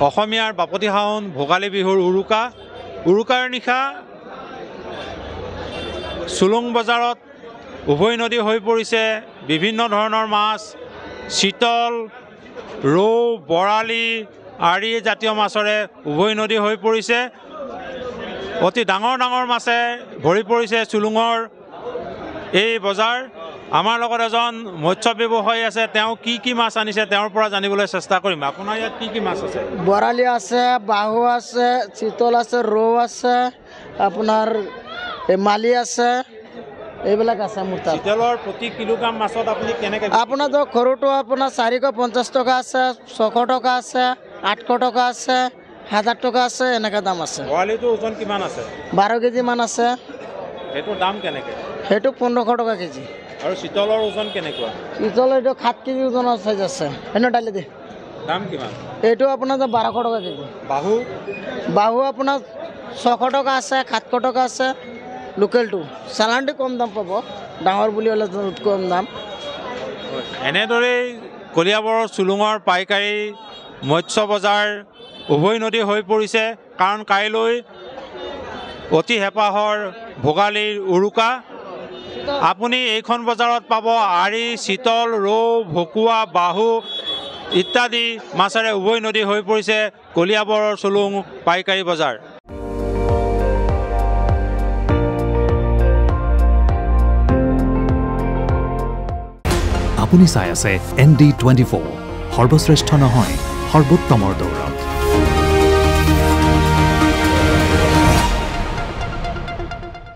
অসমীয়াৰ বাপতি সাহোন ভোগালী বিহুৰ উৰুকাৰ নিশা চুলুং বজাৰত উভৈ নদী হৈ পৰিছে বিভিন্ন ধৰণৰ মাছ চিতল ৰৌ বৰালি আৰি জাতীয় মাছৰে উভৈ নদী হৈ পৰিছে অতি ডাঙৰ ডাঙৰ মাছে ভৰি পৰিছে চুলুঙৰ এই বজাৰ আমাৰ লগত এজন মৎস্য ব্যৱসায়ী আছে তেওঁ কি মাছ আনিছে তেওঁৰ পৰা জানিবলৈ চেষ্টা কৰিম আপোনাৰ ইয়াত কি মাছ আছে বৰালি আছে বাহু আছে চিতল আছে ৰৌ আছে আপোনাৰ মালি আছে এইবিলাক আছে মোৰ তাত চিতলৰ প্ৰতি কিলোগ্ৰাম মাছত আপুনি কেনেকৈ আপোনাৰ ধৰক সৰুটো আপোনাৰ 450 টকা আছে 600 টকা আছে 800 টকা আছে 1000 টকা আছে এনেকা দাম আছে বৰালিটো ওজন কিমান আছে 12 কেজি মান আছে সেইটো দাম কেনেকৈ সেইটো 1500 টকা কেজি আৰু চিতলৰ ওজন কেনেকুৱা চিতল এইটো 7 কেজি ওজনৰ সাইজ আছে এনে ডালি দে দাম কিমান এইটো আপোনাৰ 1200 টকা কেজি বাহু আপোনাৰ 600 টকা আছে 700 টকা আছে লোকেলটো চালানটো কম দাম পাব ডাঙৰ বুলি হ'লে কম দাম এনেদৰেই কলিয়াবৰৰ চুলুঙৰ পাইকাৰী মৎস্য বজাৰ উভৈ নদী হৈ পৰিছে কাৰণ কাইলৈ অতি হেঁপাহৰ ভোগালীৰ উৰুকা আপুনি এইখন বজাৰত পাব আৰি চিতল ৰৌ ভকুৱা বাহু ইত্যাদি মাছেৰে উভৈ নদী হৈ পৰিছে কলিয়াবৰৰ চুলুং পাইকাৰী বজাৰ আপুনি চাই আছে ND24 সৰ্বশ্ৰেষ্ঠ নহয় সৰ্বোত্তমৰ দৌৰ